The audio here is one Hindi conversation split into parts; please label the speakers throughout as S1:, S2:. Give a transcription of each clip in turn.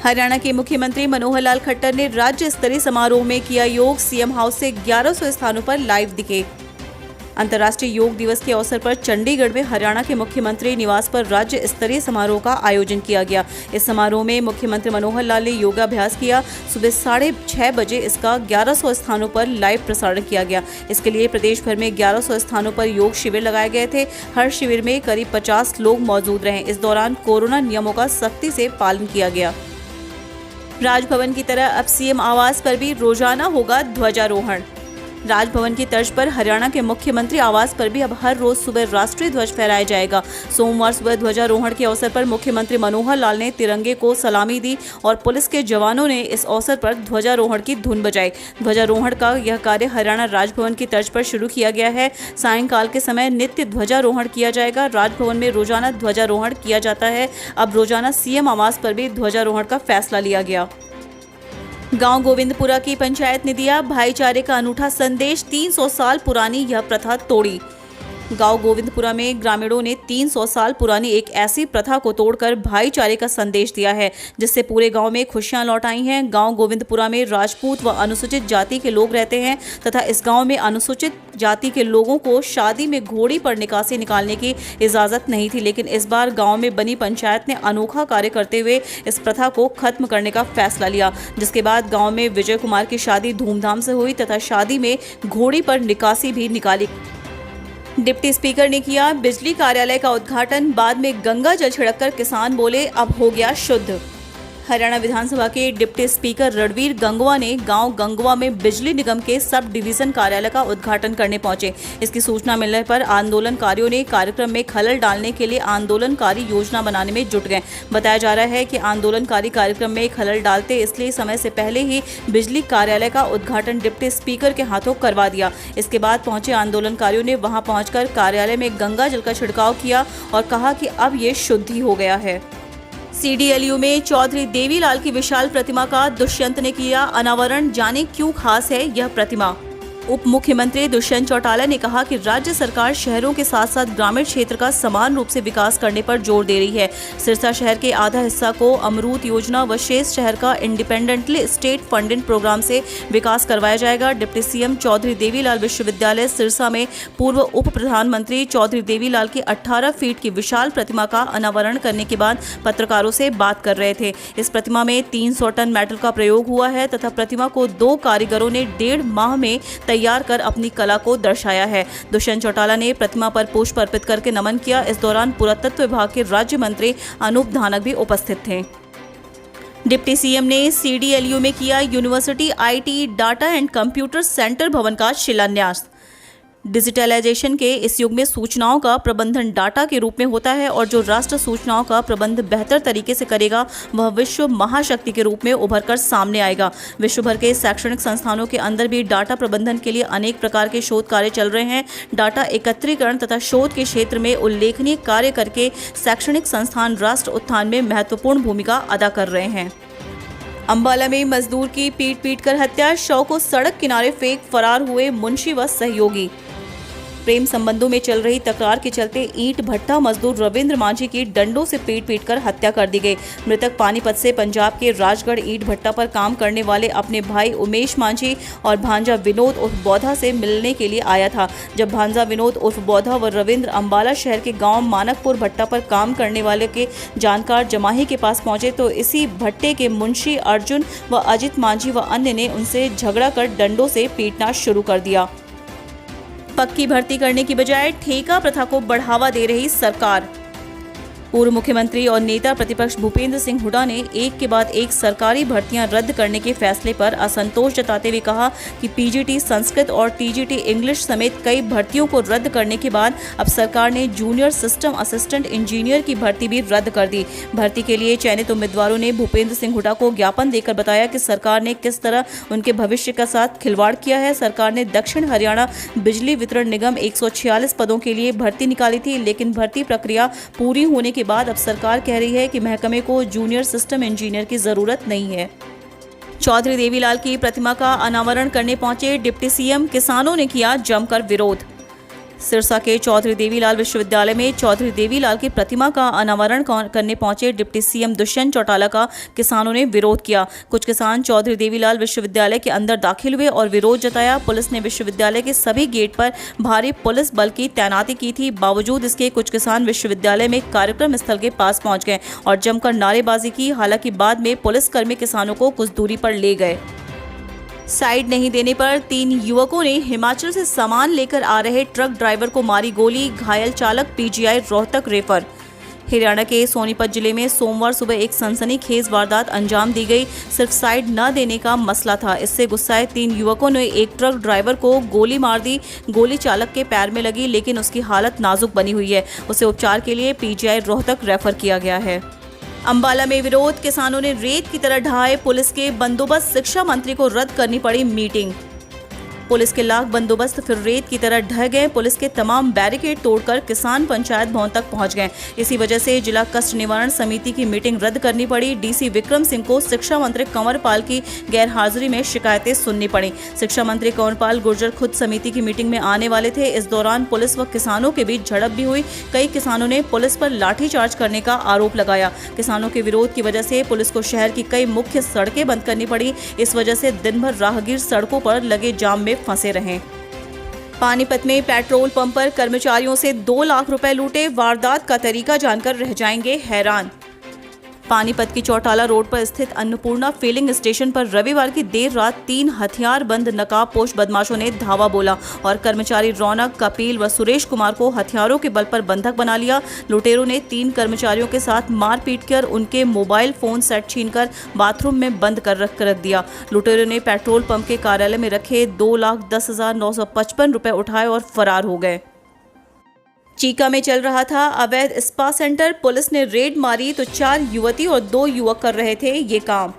S1: हरियाणा के मुख्यमंत्री मनोहर लाल खट्टर ने राज्य स्तरीय समारोह में किया योग। सीएम हाउस से 1100 स्थानों पर लाइव दिखे। अंतर्राष्ट्रीय योग दिवस के अवसर पर चंडीगढ़ में हरियाणा के मुख्यमंत्री निवास पर राज्य स्तरीय समारोह का आयोजन किया गया। इस समारोह में मुख्यमंत्री मनोहर लाल ने योगाभ्यास किया। सुबह 6:30 बजे इसका 1100 स्थानों पर लाइव प्रसारण किया गया। इसके लिए प्रदेश भर में 1100 स्थानों पर योग शिविर लगाए गए थे। हर शिविर में करीब 50 लोग मौजूद रहे। इस दौरान कोरोना नियमों का सख्ती से पालन किया गया। राजभवन की तरह अब सीएम आवास पर भी रोजाना होगा ध्वजारोहण। राजभवन की तर्ज पर हरियाणा के मुख्यमंत्री आवास पर भी अब हर रोज सुबह राष्ट्रीय ध्वज फहराया जाएगा। सोमवार सुबह ध्वजारोहण के अवसर पर मुख्यमंत्री मनोहर लाल ने तिरंगे को सलामी दी और पुलिस के जवानों ने इस अवसर पर ध्वजारोहण की धुन बजाई। ध्वजारोहण का यह कार्य हरियाणा राजभवन की तर्ज पर शुरू किया गया है। सायंकाल के समय नित्य ध्वजारोहण किया जाएगा। राजभवन में रोजाना ध्वजारोहण किया जाता है। अब रोजाना सीएम आवास पर भी ध्वजारोहण का फैसला लिया गया। गांव गोविंदपुरा की पंचायत ने दिया भाईचारे का अनूठा संदेश। 300 साल पुरानी यह प्रथा तोड़ी। गांव गोविंदपुरा में ग्रामीणों ने 300 साल पुरानी एक ऐसी प्रथा को तोड़कर भाईचारे का संदेश दिया है, जिससे पूरे गांव में खुशियां लौट आई हैं। गांव गोविंदपुरा में राजपूत व अनुसूचित जाति के लोग रहते हैं तथा इस गांव में अनुसूचित जाति के लोगों को शादी में घोड़ी पर निकासी निकालने की इजाजत नहीं थी, लेकिन इस बार गांव में बनी पंचायत ने अनोखा कार्य करते हुए इस प्रथा को खत्म करने का फैसला लिया, जिसके बाद गांव में विजय कुमार की शादी धूमधाम से हुई तथा शादी में घोड़ी पर निकासी भी निकाली। डिप्टी स्पीकर ने किया बिजली कार्यालय का उद्घाटन। बाद में गंगा जल छिड़ककर किसान बोले अब हो गया शुद्ध। हरियाणा विधानसभा के डिप्टी स्पीकर रणवीर गंगवा ने गांव गंगवा में बिजली निगम के सब डिवीजन कार्यालय का उद्घाटन करने पहुंचे। इसकी सूचना मिलने पर आंदोलनकारियों ने कार्यक्रम में खलल डालने के लिए आंदोलनकारी योजना बनाने में जुट गए। बताया जा रहा है कि आंदोलनकारी कार्यक्रम में खलल डालते इसलिए समय से पहले ही बिजली कार्यालय का उद्घाटन डिप्टी स्पीकर के हाथों करवा दिया। इसके बाद पहुंचे आंदोलनकारियों ने वहां पहुंचकर कार्यालय में गंगा जल का छिड़काव किया और कहा कि अब ये शुद्धि हो गया है। सीडीएलयू में चौधरी देवीलाल की विशाल प्रतिमा का दुष्यंत ने किया अनावरण। जाने क्यों खास है यह प्रतिमा। उप मुख्यमंत्री दुष्यंत चौटाला ने कहा कि राज्य सरकार शहरों के साथ साथ ग्रामीण क्षेत्र का समान रूप से विकास करने पर जोर दे रही है। सिरसा शहर के आधा हिस्सा को अमरूत योजना व शेष शहर का इंडिपेंडेंटली स्टेट फंडिंग प्रोग्राम से विकास करवाया जाएगा। डिप्टी सीएम चौधरी देवीलाल विश्वविद्यालय सिरसा में पूर्व उप प्रधानमंत्री चौधरी देवीलाल की 18 फीट की विशाल प्रतिमा का अनावरण करने के बाद पत्रकारों से बात कर रहे थे। इस प्रतिमा में 300 टन मेटल का प्रयोग हुआ है तथा प्रतिमा को 2 कारीगरों ने 1.5 माह में तैयार कर अपनी कला को दर्शाया है। दुष्यंत चौटाला ने प्रतिमा पर पुष्प अर्पित करके नमन किया। इस दौरान पुरातत्व विभाग के राज्य मंत्री अनूप धानक भी उपस्थित थे। डिप्टी सीएम ने सीडीएलयू में किया university IT data and computer centre भवन का शिलान्यास। डिजिटलाइजेशन के इस युग में सूचनाओं का प्रबंधन डाटा के रूप में होता है और जो राष्ट्र सूचनाओं का प्रबंध बेहतर तरीके से करेगा वह विश्व महाशक्ति के रूप में उभर कर सामने आएगा। विश्व भर के शैक्षणिक संस्थानों के अंदर भी डाटा प्रबंधन के लिए अनेक प्रकार के शोध कार्य चल रहे हैं। डाटा एकत्रीकरण तथा शोध के क्षेत्र में उल्लेखनीय कार्य करके शैक्षणिक संस्थान राष्ट्र उत्थान में महत्वपूर्ण भूमिका अदा कर रहे हैं। अंबाला में मजदूर की पीट कर हत्या। शव को सड़क किनारे फेंक फरार हुए मुंशी व सहयोगी। प्रेम संबंधों में चल रही तकरार के चलते ईंट भट्टा मजदूर रविंद्र मांझी की डंडों से पीट कर हत्या कर दी गई। मृतक पानीपत से पंजाब के राजगढ़ ईंट भट्टा पर काम करने वाले अपने भाई उमेश मांझी और भांजा विनोद उर्फ बौधा से मिलने के लिए आया था। जब भांजा विनोद उर्फ बौधा व रविंद्र अंबाला शहर के गांव मानकपुर भट्टा पर काम करने वाले के जानकार जमाही के पास पहुंचे तो इसी भट्टे के मुंशी अर्जुन व अजित मांझी व अन्य ने उनसे झगड़ा कर डंडों से पीटना शुरू कर दिया। पक्की भर्ती करने की बजाय ठेका प्रथा को बढ़ावा दे रही सरकार। पूर्व मुख्यमंत्री और नेता प्रतिपक्ष भूपेंद्र सिंह हुड्डा ने एक के बाद एक सरकारी भर्तियां रद्द करने के फैसले पर असंतोष जताते हुए कहा कि पीजीटी संस्कृत और टीजीटी इंग्लिश समेत कई भर्तियों को रद्द करने के बाद अब सरकार ने जूनियर सिस्टम असिस्टेंट इंजीनियर की भर्ती भी रद्द कर दी। भर्ती के लिए चयनित उम्मीदवारों ने भूपेंद्र सिंह हुड्डा को ज्ञापन देकर बताया कि सरकार ने किस तरह उनके भविष्य के साथ खिलवाड़ किया है। सरकार ने दक्षिण हरियाणा बिजली वितरण निगम 146 पदों के लिए भर्ती निकाली थी, लेकिन भर्ती प्रक्रिया पूरी होने के बाद अब सरकार कह रही है कि महकमे को जूनियर सिस्टम इंजीनियर की जरूरत नहीं है। चौधरी देवीलाल की प्रतिमा का अनावरण करने पहुंचे डिप्टी सीएम। किसानों ने किया जमकर विरोध। सिरसा के चौधरी देवीलाल विश्वविद्यालय में चौधरी देवीलाल की प्रतिमा का अनावरण करने पहुंचे डिप्टी सीएम दुष्यंत चौटाला का किसानों ने विरोध किया। कुछ किसान चौधरी देवीलाल विश्वविद्यालय के अंदर दाखिल हुए और विरोध जताया। पुलिस ने विश्वविद्यालय के सभी गेट पर भारी पुलिस बल की तैनाती की थी। बावजूद इसके कुछ किसान विश्वविद्यालय में कार्यक्रम स्थल के पास पहुंच गए और जमकर नारेबाजी की। हालांकि बाद में पुलिसकर्मी किसानों को कुछ दूरी पर ले गए। साइड नहीं देने पर 3 युवकों ने हिमाचल से सामान लेकर आ रहे ट्रक ड्राइवर को मारी गोली। घायल चालक पीजीआई रोहतक रेफर। हरियाणा के सोनीपत जिले में सोमवार सुबह एक सनसनीखेज वारदात अंजाम दी गई। सिर्फ साइड न देने का मसला था। इससे गुस्साए 3 युवकों ने एक ट्रक ड्राइवर को गोली मार दी। गोली चालक के पैर में लगी, लेकिन उसकी हालत नाजुक बनी हुई है। उसे उपचार के लिए पीजीआई रोहतक रेफर किया गया है। अंबाला में विरोध। किसानों ने रेत की तरह ढहाए पुलिस के बंदोबस्त। शिक्षा मंत्री को रद्द करनी पड़ी मीटिंग। पुलिस के लाख बंदोबस्त फिर रेत की तरह ढह गए। पुलिस के तमाम बैरिकेड तोड़कर किसान पंचायत भवन तक पहुंच गए। इसी वजह से जिला कष्ट निवारण समिति की मीटिंग रद्द करनी पड़ी। डीसी विक्रम सिंह को शिक्षा मंत्री कंवर पाल की गैरहाजिरी में शिकायतें सुननी पड़ी। शिक्षा मंत्री कंवर पाल गुर्जर खुद समिति की मीटिंग में आने वाले थे। इस दौरान पुलिस व किसानों के बीच झड़प भी हुई। कई किसानों ने पुलिस पर लाठीचार्ज करने का आरोप लगाया। किसानों के विरोध की वजह से पुलिस को शहर की कई मुख्य सड़कें बंद करनी पड़ी। इस वजह से दिन भर राहगीर सड़कों पर लगे जाम में फंसे रहे। पानीपत में पेट्रोल पंप पर कर्मचारियों से 2 लाख रुपए लूटे। वारदात का तरीका जानकर रह जाएंगे हैरान। पानीपत की चौटाला रोड पर स्थित अन्नपूर्णा फिलिंग स्टेशन पर रविवार की देर रात 3 हथियारबंद नकाबपोश बदमाशों ने धावा बोला और कर्मचारी रौनक, कपिल व सुरेश कुमार को हथियारों के बल पर बंधक बना लिया। लुटेरों ने 3 कर्मचारियों के साथ मारपीट कर उनके मोबाइल फोन सेट छीनकर बाथरूम में बंद कर रख दिया। लुटेरों ने पेट्रोल पंप के कार्यालय में रखे 2,10,955 रुपए उठाए और फरार हो गए। चीका में चल रहा था अवैध स्पा सेंटर। पुलिस ने रेड मारी तो 4 युवती और 2 युवक कर रहे थे ये काम।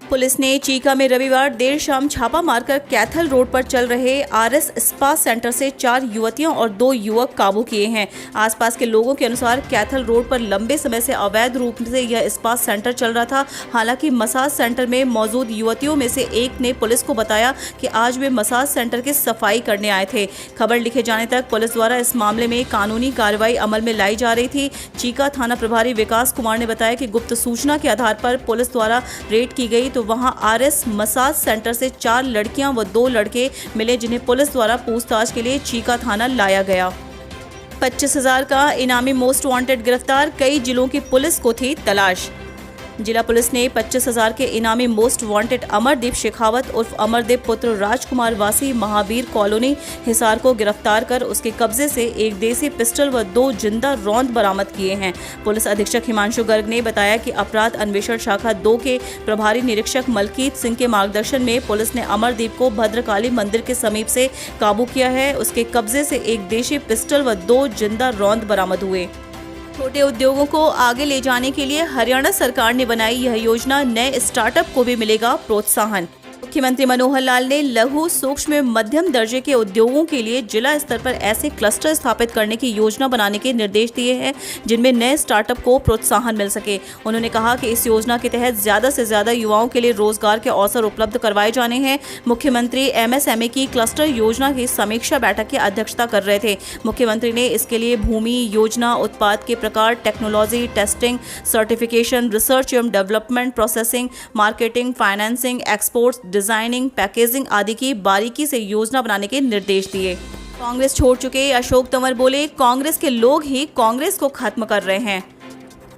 S1: पुलिस ने चीका में रविवार देर शाम छापा मारकर कैथल रोड पर चल रहे आरएस स्पा सेंटर से 4 युवतियां और 2 युवक काबू किए हैं। आसपास के लोगों के अनुसार कैथल रोड पर लंबे समय से अवैध रूप से यह स्पा सेंटर चल रहा था। हालांकि मसाज सेंटर में मौजूद युवतियों में से एक ने पुलिस को बताया कि आज वे मसाज सेंटर की सफाई करने आए थे। खबर लिखे जाने तक पुलिस द्वारा इस मामले में कानूनी कार्रवाई अमल में लाई जा रही थी। चीका थाना प्रभारी विकास कुमार ने बताया कि गुप्त सूचना के आधार पर पुलिस द्वारा रेड की गई तो वहां आरएस मसाज सेंटर से 4 लड़कियां व 2 लड़के मिले, जिन्हें पुलिस द्वारा पूछताछ के लिए चीका थाना लाया गया। 25,000 का इनामी मोस्ट वांटेड गिरफ्तार। कई जिलों की पुलिस को थी तलाश। जिला पुलिस ने 25,000 के इनामी मोस्ट वांटेड अमरदीप शेखावत उर्फ अमरदीप पुत्र राजकुमार वासी महावीर कॉलोनी हिसार को गिरफ्तार कर उसके कब्जे से एक देसी पिस्टल व 2 जिंदा रौंद बरामद किए हैं। पुलिस अधीक्षक हिमांशु गर्ग ने बताया कि अपराध अन्वेषण शाखा 2 के प्रभारी निरीक्षक मलकीत सिंह के मार्गदर्शन में पुलिस ने अमरदीप को भद्रकाली मंदिर के समीप से काबू किया है। उसके कब्जे से एक देशी पिस्टल व 2 जिंदा रौंद बरामद हुए। छोटे उद्योगों को आगे ले जाने के लिए हरियाणा सरकार ने बनाई यह योजना। नए स्टार्टअप को भी मिलेगा प्रोत्साहन। मुख्यमंत्री मनोहर लाल ने लघु, सूक्ष्म, मध्यम दर्जे के उद्योगों के लिए जिला स्तर पर ऐसे क्लस्टर स्थापित करने की योजना बनाने के निर्देश दिए हैं जिनमें नए स्टार्टअप को प्रोत्साहन मिल सके। उन्होंने कहा कि इस योजना के तहत ज्यादा से ज्यादा युवाओं के लिए रोजगार के अवसर उपलब्ध करवाए जाने हैं। मुख्यमंत्री एमएसएमई की क्लस्टर योजना की समीक्षा बैठक की अध्यक्षता कर रहे थे। मुख्यमंत्री ने इसके लिए भूमि, योजना, उत्पाद के प्रकार, टेक्नोलॉजी, टेस्टिंग, सर्टिफिकेशन, रिसर्च एवं development, processing, marketing, financing, exports, designing, packaging आदि की बारीकी से योजना बनाने के निर्देश दिए। कांग्रेस छोड़ चुके अशोक तंवर बोले, कांग्रेस के लोग ही कांग्रेस को खत्म कर रहे हैं।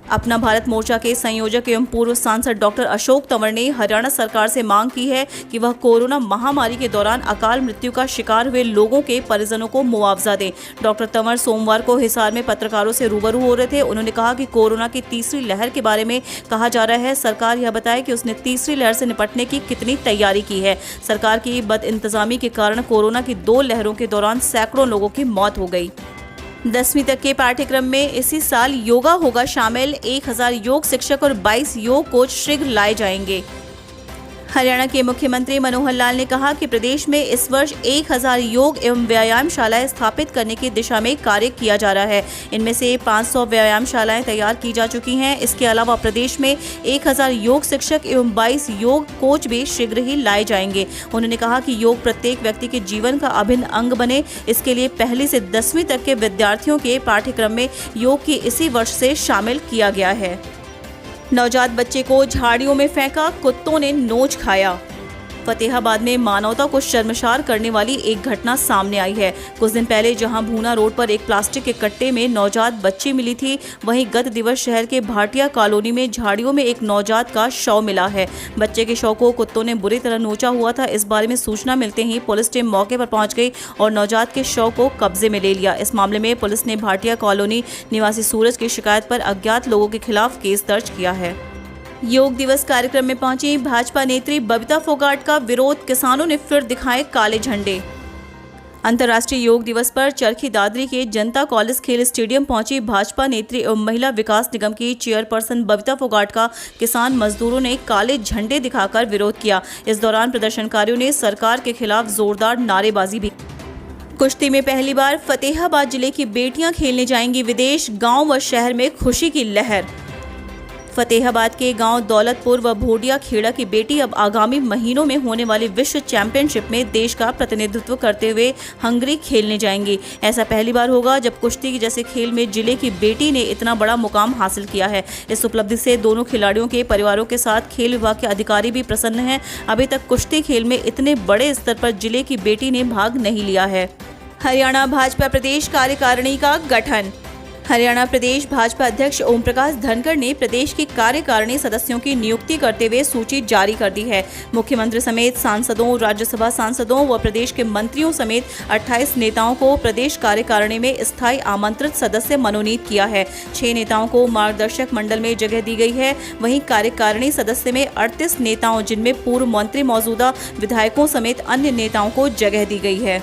S1: अपना भारत मोर्चा के संयोजक एवं पूर्व सांसद डॉक्टर अशोक तंवर ने हरियाणा सरकार से मांग की है कि वह कोरोना महामारी के दौरान अकाल मृत्यु का शिकार हुए लोगों के परिजनों को मुआवजा दे। डॉक्टर तंवर सोमवार को हिसार में पत्रकारों से रूबरू हो रहे थे। उन्होंने कहा कि कोरोना की तीसरी लहर के बारे में कहा जा रहा है। सरकार यह बताए कि उसने तीसरी लहर से निपटने की कितनी तैयारी की है। सरकार की बदइंतजामी के कारण कोरोना की 2 लहरों के दौरान सैकड़ों लोगों की मौत हो गई। 10वीं तक के पाठ्यक्रम में इसी साल योगा होगा शामिल। 1,000 योग शिक्षक और 22 योग कोच शीघ्र लाए जाएंगे। हरियाणा के मुख्यमंत्री मनोहर लाल ने कहा कि प्रदेश में इस वर्ष 1000 योग एवं व्यायामशालाएं स्थापित करने की दिशा में कार्य किया जा रहा है। इनमें से 500 व्यायामशालाएं तैयार की जा चुकी हैं। इसके अलावा प्रदेश में 1000 योग शिक्षक एवं 22 योग कोच भी शीघ्र ही लाए जाएंगे। उन्होंने कहा कि योग प्रत्येक व्यक्ति के जीवन का अभिन्न अंग बने, इसके लिए पहली से 10वीं तक के विद्यार्थियों के पाठ्यक्रम में योग की इसी वर्ष से शामिल किया गया है। नवजात बच्चे को झाड़ियों में फेंका, कुत्तों ने नोच खाया। फतेहाबाद में मानवता को शर्मसार करने वाली एक घटना सामने आई है। कुछ दिन पहले जहां भूना रोड पर एक प्लास्टिक के कट्टे में नवजात बच्ची मिली थी, वहीं गत दिवस शहर के भाटिया कॉलोनी में झाड़ियों में एक नवजात का शव मिला है। बच्चे के शव को कुत्तों ने बुरी तरह नोचा हुआ था। इस बारे में सूचना मिलते ही पुलिस टीम मौके पर पहुंच गई और नवजात के शव को कब्जे में ले लिया। इस मामले में पुलिस ने भाटिया कॉलोनी निवासी सूरज की शिकायत पर अज्ञात लोगों के खिलाफ केस दर्ज किया है। योग दिवस कार्यक्रम में पहुंची भाजपा नेत्री बबीता फोगाट का विरोध, किसानों ने फिर दिखाए काले झंडे। अंतर्राष्ट्रीय योग दिवस पर चरखी दादरी के जनता कॉलेज खेल स्टेडियम पहुंची भाजपा नेत्री एवं महिला विकास निगम की चेयरपर्सन बबीता फोगाट का किसान मजदूरों ने काले झंडे दिखाकर विरोध किया। इस दौरान प्रदर्शनकारियों ने सरकार के खिलाफ जोरदार नारेबाजी भी। कुश्ती में पहली बार फतेहाबाद जिले की बेटियां खेलने जाएंगी विदेश, गांव व शहर में खुशी की लहर। फतेहाबाद के गांव दौलतपुर व भोडिया खेड़ा की बेटी अब आगामी महीनों में होने वाली विश्व चैंपियनशिप में देश का प्रतिनिधित्व करते हुए हंगरी खेलने जाएंगी। ऐसा पहली बार होगा जब कुश्ती जैसे खेल में जिले की बेटी ने इतना बड़ा मुकाम हासिल किया है। इस उपलब्धि से दोनों खिलाड़ियों के परिवारों के साथ खेल विभाग के अधिकारी भी प्रसन्न हैं। अभी तक कुश्ती खेल में इतने बड़े स्तर पर जिले की बेटी ने भाग नहीं लिया है। हरियाणा भाजपा प्रदेश कार्यकारिणी का गठन। हरियाणा प्रदेश भाजपा अध्यक्ष ओम प्रकाश धनखड़ ने प्रदेश की कार्यकारिणी सदस्यों की नियुक्ति करते हुए सूची जारी कर दी है। मुख्यमंत्री समेत सांसदों, राज्यसभा सांसदों व प्रदेश के मंत्रियों समेत 28 नेताओं को प्रदेश कार्यकारिणी में स्थायी आमंत्रित सदस्य मनोनीत किया है। 6 नेताओं को मार्गदर्शक मंडल में जगह दी गई है। वहीं कार्यकारिणी सदस्य में 38 नेताओं, जिनमें पूर्व मंत्री, मौजूदा विधायकों समेत अन्य नेताओं को जगह दी गई है।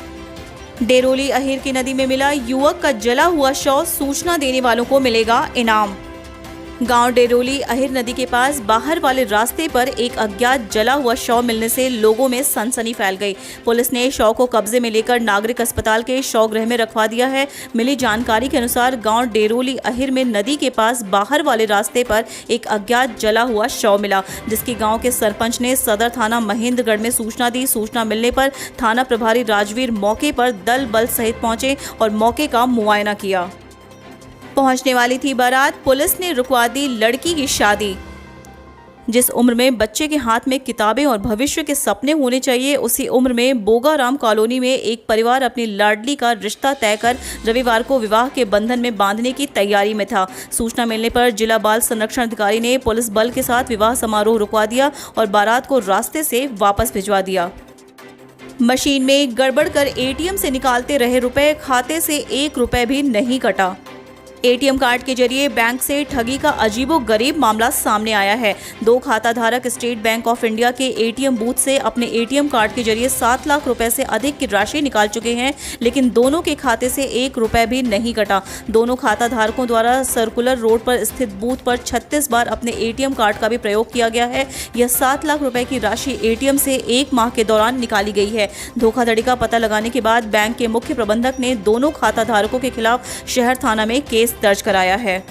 S1: डेरोली अहिर की नदी में मिला युवक का जला हुआ शव, सूचना देने वालों को मिलेगा इनाम। गांव डेरोली अहिर नदी के पास बाहर वाले रास्ते पर एक अज्ञात जला हुआ शव मिलने से लोगों में सनसनी फैल गई। पुलिस ने शव को कब्जे में लेकर नागरिक अस्पताल के शव गृह में रखवा दिया है। मिली जानकारी के अनुसार गांव डेरोली अहिर में नदी के पास बाहर वाले रास्ते पर एक अज्ञात जला हुआ शव मिला, जिसकी गांव के सरपंच ने सदर थाना महेंद्रगढ़ में सूचना दी। सूचना मिलने पर थाना प्रभारी राजवीर मौके पर दल बल सहित पहुंचे और मौके का मुआयना किया। पहुंचने वाली थी बारात, पुलिस ने रुकवा दी लड़की की शादी। जिस उम्र में बच्चे के हाथ में किताबें और भविष्य के सपने होने चाहिए, उसी उम्र में बोगाराम कॉलोनी में एक परिवार अपनी लाडली का रिश्ता तय कर रविवार को विवाह के बंधन में बांधने की तैयारी में था। सूचना मिलने पर जिला बाल संरक्षण अधिकारी ने पुलिस बल के साथ विवाह समारोह रुकवा दिया और बारात को रास्ते से वापस भिजवा दिया। मशीन में गड़बड़ कर एटीएम से निकालते रहे रुपए, खाते से 1 रुपए भी नहीं कटा। एटीएम कार्ड के जरिए बैंक से ठगी का अजीबोगरीब मामला सामने आया है। 2 खाता धारक स्टेट बैंक ऑफ इंडिया के एटीएम बूथ से अपने एटीएम कार्ड के जरिए 7 लाख रुपए से अधिक की राशि निकाल चुके हैं, लेकिन दोनों के खाते से 1 रुपए भी नहीं कटा। दोनों खाता धारकों द्वारा सर्कुलर रोड पर स्थित बूथ पर 36 बार अपने एटीएम कार्ड का भी प्रयोग किया गया है। यह 7 लाख रुपए की राशि एटीएम से 1 माह के दौरान निकाली गई है। धोखाधड़ी का पता लगाने के बाद बैंक के मुख्य प्रबंधक ने दोनों खाता धारकों के खिलाफ शहर थाना में केस दर्ज कराया है।